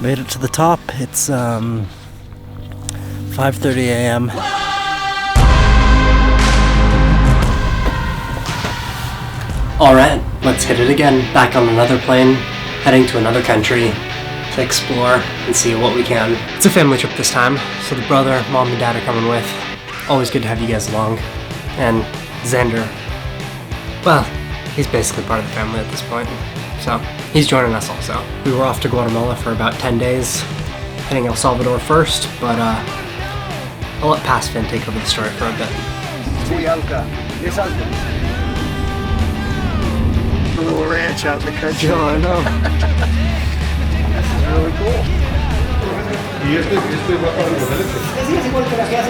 Made it to the top. It's 5:30 a.m. Alright, let's hit it again. Back on another plane, heading to another country to explore and see what we can. It's a family trip this time, so the brother, mom, and dad are coming with. Always good to have you guys along. And Xander, well, he's basically part of the family at this point, so he's joining us also. We were off to Guatemala for about 10 days, hitting El Salvador first, but I'll let Past Finn take over the story for a bit. A little ranch out in the country. Oh, I know. This is really cool.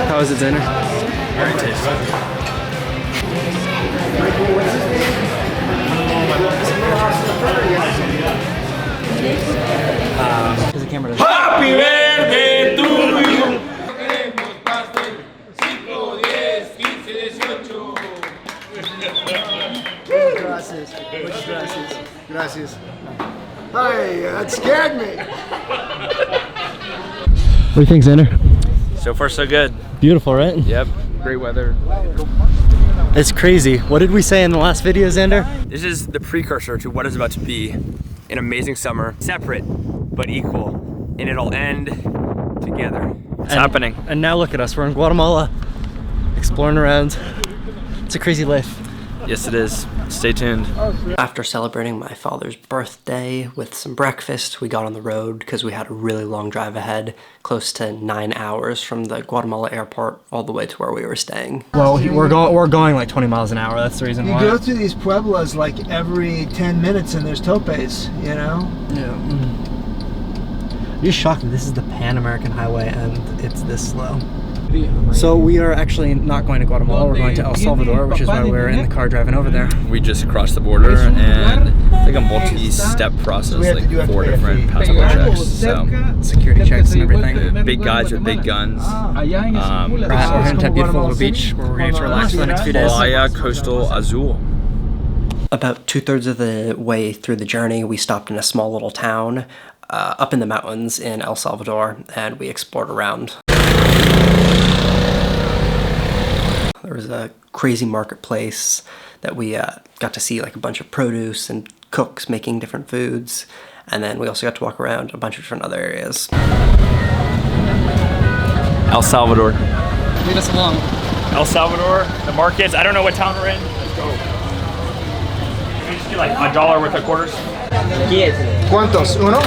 How is it, Xander? Very tasty. There's a camera. Happy birthday to you. Gracias. Muchas gracias. Gracias. Hi, that scared me. What do you think, Xander? So far, so good. Beautiful, right? Yep. Great weather. It's crazy. What did we say in the last video, Xander? This is the precursor to what is about to be an amazing summer. Separate, but equal. And it'll end together. It's happening. And now look at us. We're in Guatemala, exploring around. It's a crazy life. Yes, it is. Stay tuned. After celebrating my father's birthday with some breakfast, we got on the road because we had a really long drive ahead, close to 9 hours from the Guatemala airport all the way to where we were staying. Well, we're going like 20 miles an hour. That's the reason why. You go through these pueblos like every 10 minutes and there's topes, you know? Yeah. You're shocked that this is the Pan-American Highway and it's this slow. So we are actually not going to Guatemala, we're going to El Salvador, which is why we're in the car driving over there. We just crossed the border, and it's like a multi-step process, like 4 different passport checks. So Security checks and everything. big guys with big guns. We're heading to a beautiful little beach where we're going to relax for the next few days. Playa Coastal Azul. About 2/3 of the way through the journey, we stopped in a small little town up in the mountains in El Salvador, and we explored around. There was a crazy marketplace that we got to see, like a bunch of produce and cooks making different foods. And then we also got to walk around a bunch of different other areas. El Salvador. Lead us along. El Salvador, the markets. I don't know what town we're in. Let's go. Can we just get like $1 worth of quarters? ¿Cuántos? ¿Uno?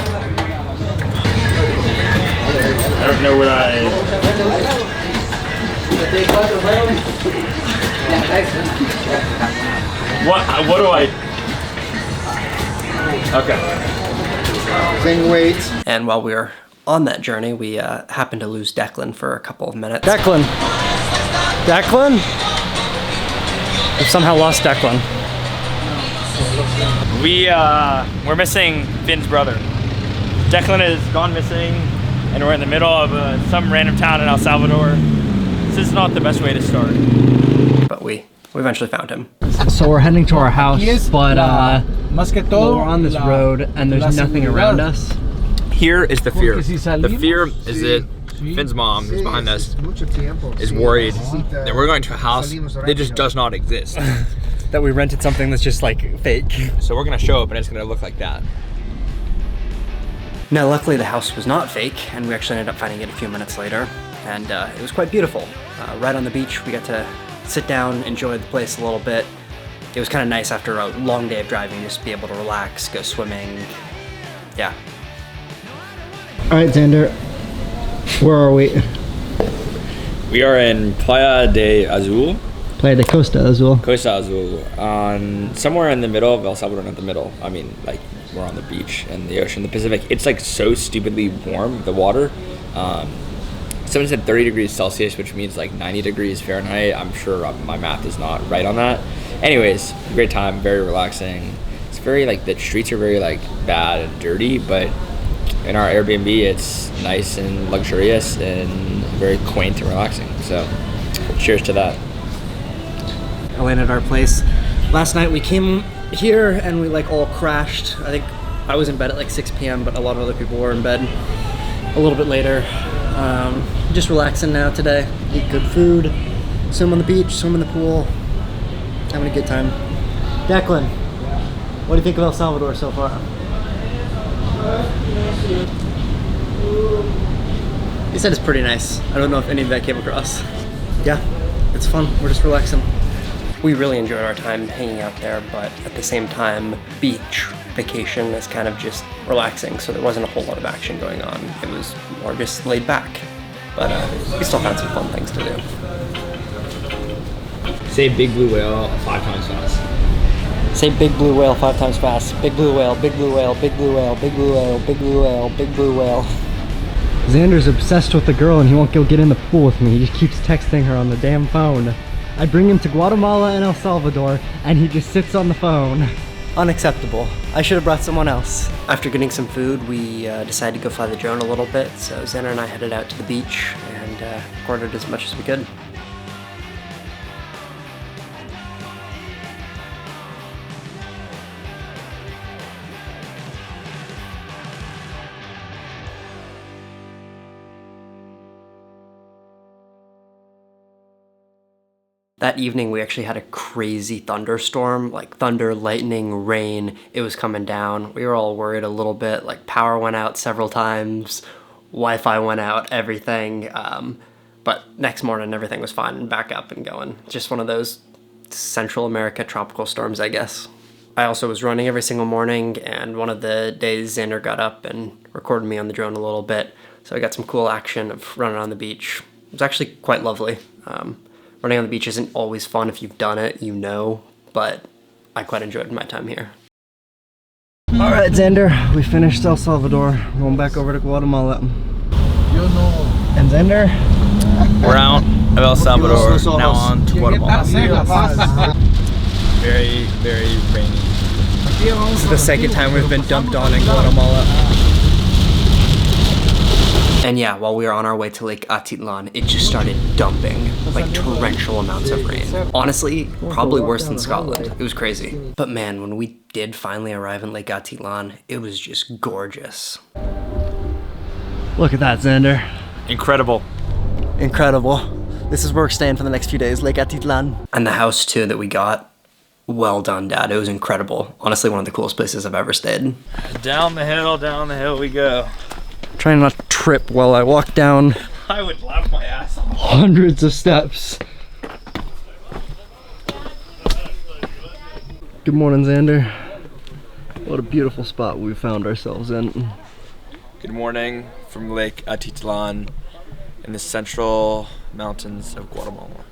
I don't know what What do I? Okay. Then wait. And while we were on that journey, we happened to lose Declan for a couple of minutes. Declan! Declan? We've somehow lost Declan. We're missing Finn's brother. Declan has gone missing, and we're in the middle of some random town in El Salvador. This is not the best way to start. But we eventually found him. So we're heading to our house, but we're on this road and there's nothing around us. Here is the fear. The fear is that Finn's mom, who's behind us, is worried that we're going to a house that just does not exist. That we rented something that's just like fake. So we're gonna show up and it's gonna look like that. Now, luckily the house was not fake, and we actually ended up finding it a few minutes later, and it was quite beautiful. Right on the beach, we got to sit down, enjoy the place a little bit. It was kind of nice after a long day of driving, just to be able to relax, go swimming. Yeah. All right, Xander, where are we? We are in Playa de Azul. Playa de Costa Azul. Costa Azul, somewhere in the middle of El Salvador, not the middle. I mean, like, we're on the beach and the ocean, the Pacific. It's like so stupidly warm, the water. Someone said 30 degrees Celsius, which means like 90 degrees Fahrenheit. I'm sure my math is not right on that. Anyways, great time, very relaxing. It's very like, the streets are very like bad and dirty, but in our Airbnb, it's nice and luxurious and very quaint and relaxing. So cheers to that. I landed at our place. Last night we came here and we like all crashed. I think I was in bed at like 6 p.m., but a lot of other people were in bed a little bit later. Just relaxing now today. Eat good food, swim on the beach, swim in the pool, having a good time. Declan, what do you think of El Salvador so far? He said it's pretty nice. I don't know if any of that came across. Yeah, it's fun. We're just relaxing. We really enjoyed our time hanging out there, but at the same time, beach vacation is kind of just relaxing, so there wasn't a whole lot of action going on. It was more just laid back, but we still had some fun things to do. Say big blue whale 5 times fast. Say big blue whale 5 times fast. Big blue whale, big blue whale, big blue whale, big blue whale, big blue whale, big blue whale. Xander's obsessed with the girl and he won't go get in the pool with me. He just keeps texting her on the damn phone. I bring him to Guatemala and El Salvador and he just sits on the phone. Unacceptable. I should have brought someone else. After getting some food, we decided to go fly the drone a little bit. So Xander and I headed out to the beach and recorded as much as we could. That evening, we actually had a crazy thunderstorm, like thunder, lightning, rain. It was coming down. We were all worried a little bit, like power went out several times, Wi-Fi went out, everything. But next morning, everything was fine and back up and going. Just one of those Central America tropical storms, I guess. I also was running every single morning, and one of the days Xander got up and recorded me on the drone a little bit. So I got some cool action of running on the beach. It was actually quite lovely. Running on the beach isn't always fun. If you've done it, you know, but I quite enjoyed my time here. All right, Xander, we finished El Salvador. We're going back over to Guatemala. And Xander? We're out of El Salvador, now on to Guatemala. Very, very rainy. This is the second time we've been dumped on in Guatemala. And yeah, while we were on our way to Lake Atitlan, it just started dumping, like torrential amounts of rain. Honestly, probably worse than Scotland. It was crazy. But man, when we did finally arrive in Lake Atitlan, it was just gorgeous. Look at that, Xander. Incredible. Incredible. This is where we're staying for the next few days, Lake Atitlan. And the house too that we got, well done, Dad. It was incredible. Honestly, one of the coolest places I've ever stayed. Down the hill we go. Trying not to trip while I walk down. I would laugh my ass off. Hundreds of steps. Good morning, Xander. What a beautiful spot we found ourselves in. Good morning from Lake Atitlan in the central mountains of Guatemala.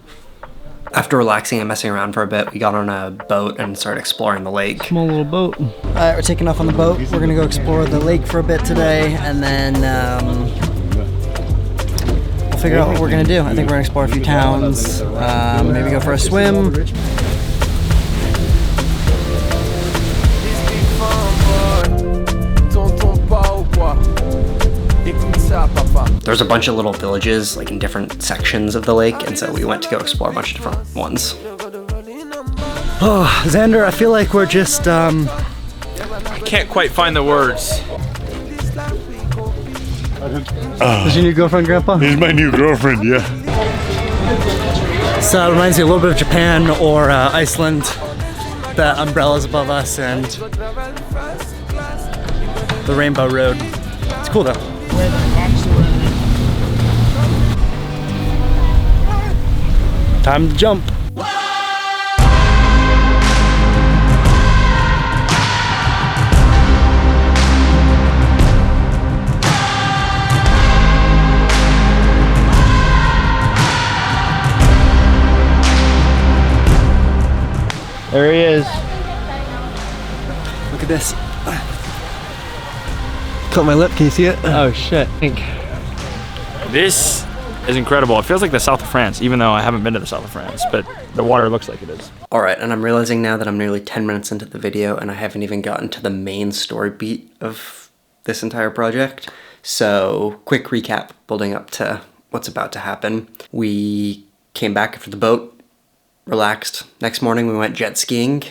After relaxing and messing around for a bit, we got on a boat and started exploring the lake. Small little boat. Alright, we're taking off on the boat. We're gonna go explore the lake for a bit today, and then we'll figure out what we're gonna do. I think we're gonna explore a few towns, maybe go for a swim. There's a bunch of little villages, like in different sections of the lake, and so we went to go explore a bunch of different ones. Oh, Xander, I feel like we're just, I can't quite find the words. Is your new girlfriend, Grandpa? He's my new girlfriend, yeah. So it reminds me a little bit of Japan or Iceland. The umbrellas above us and the Rainbow Road. It's cool though. Time to jump. There he is. Look at this. Cut my lip, can you see it? Oh shit. This is incredible. It feels like the south of France, even though I haven't been to the south of France, but the water looks like it is. Alright, and I'm realizing now that I'm nearly 10 minutes into the video and I haven't even gotten to the main story beat of this entire project. So, quick recap building up to what's about to happen. We came back after the boat, relaxed. Next morning we went jet skiing.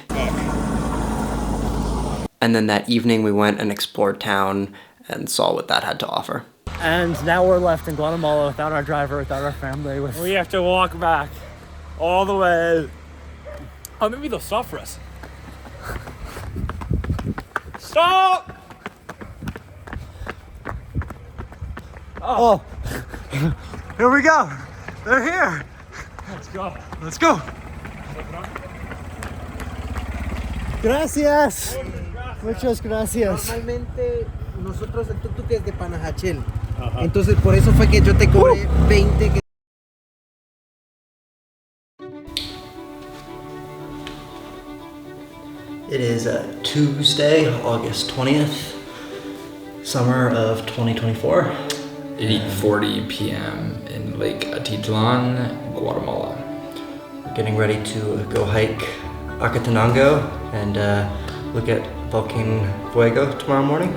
And then that evening we went and explored town and saw what that had to offer. And now we're left in Guatemala without our driver, without our family. We have to walk back all the way. Oh, maybe they'll stop for us. Stop! Oh. Here we go. They're here. Let's go. Let's go. Gracias. Muchas gracias. Normalmente nosotros el tuk-tuk es de Panajachel. Entonces por eso fue que yo te cobré 20. It is Tuesday, August 20th, summer of 2024. 8:40 p.m. in Lake Atitlan, Guatemala. We're getting ready to go hike Acatenango and look at Volcan Fuego tomorrow morning.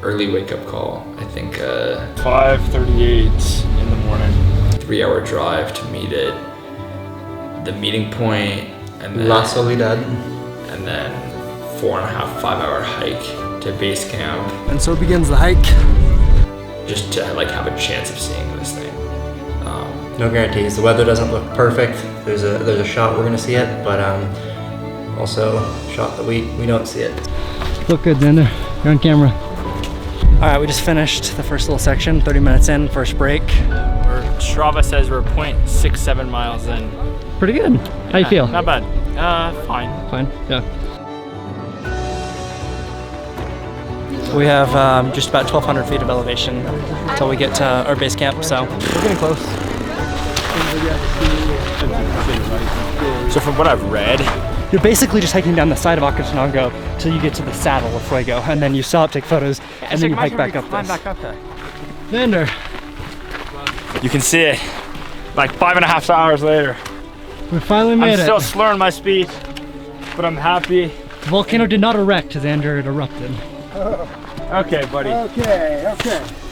Early wake-up call, I think 5:38 in the morning. 3-hour drive to meet at the meeting point, and then La Soledad. and then 4.5, 5-hour hike to base camp, And so begins the hike. just to like have a chance of seeing this thing. No guarantees. The weather doesn't look perfect. There's a shot we're gonna see it, but also a shot that we don't see it. Look good, Xander. You're on camera. All right, we just finished the first little section, 30 minutes in, first break. Strava says we're 0.67 miles in. Pretty good. How you feel? Not bad. Fine. Fine, yeah. We have just about 1,200 feet of elevation until we get to our base camp, so we're getting close. So from what I've read, you're basically just hiking down the side of Acatenango till you get to the saddle of Fuego, and then you stop, take photos, and then you hike back up this. Xander. You can see it like 5.5 hours later. We finally made it. I'm still slurring my speech, but I'm happy. The volcano did not erect, Xander, it erupted. Okay, buddy. Okay.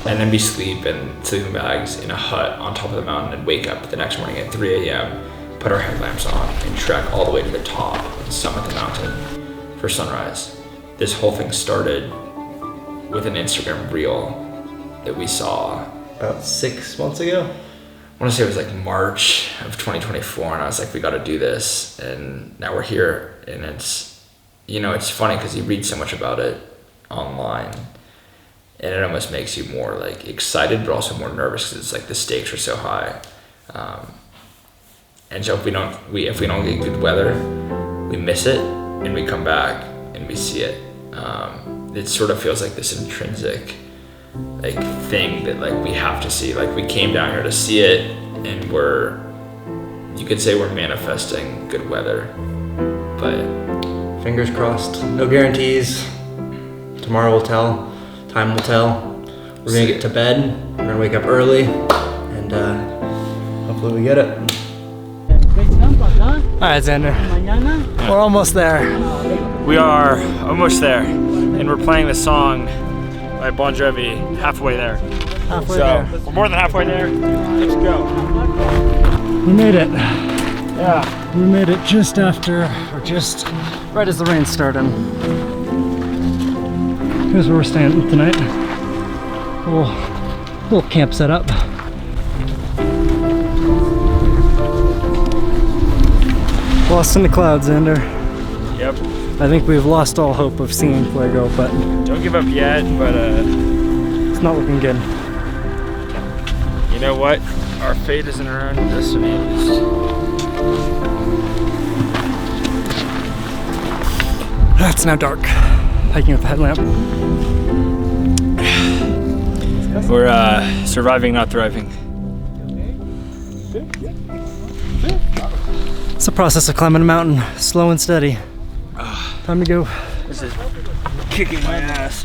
And then we sleep in sleeping bags in a hut on top of the mountain and wake up the next morning at 3 a.m., put our headlamps on, and trek all the way to the top and summit the mountain for sunrise. This whole thing started with an Instagram reel that we saw About 6 months ago. I want to say it was like March of 2024, and I was like, we got to do this, and now we're here. And it's, it's funny because you read so much about it online, and it almost makes you more like excited, but also more nervous because it's like the stakes are so high. And so if we don't get good weather, we miss it, and we come back and we see it. It sort of feels like this intrinsic like thing that like we have to see. Like we came down here to see it, and you could say we're manifesting good weather, but Fingers crossed. No guarantees. Tomorrow will tell. Time will tell. We're gonna get to bed. We're gonna wake up early, and hopefully we get it. All right, Xander. We're almost there. We are almost there, and we're playing the song by Bon Jovi, Halfway There. Halfway there. We're more than halfway there. Let's go. We made it. Yeah. We made it just right as the rain started. Here's where we're staying tonight. Little camp setup. Lost in the clouds, Xander. Yep. I think we've lost all hope of seeing Fuego, but don't give up yet. But it's not looking good. You know what? Our fate is in our own destiny. It's now dark. Hiking with the headlamp. We're surviving, not thriving. It's the process of climbing a mountain, slow and steady. Time to go. This is kicking my ass.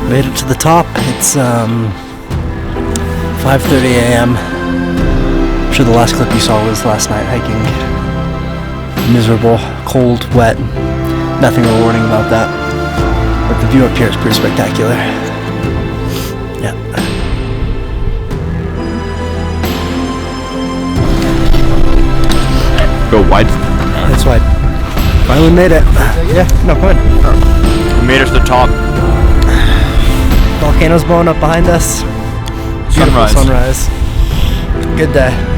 Made it to the top. It's 5:30 a.m. I'm sure the last clip you saw was last night hiking. Miserable, cold, wet. Nothing rewarding about that. But The view up here is pretty spectacular. Yeah. Go wide. That's why I finally made it. Yeah, no, go ahead. We made it to the top. Volcano's blowing up behind us. Beautiful sunrise. Good day.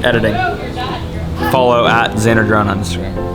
Editing. Follow at Xanadrone on Instagram.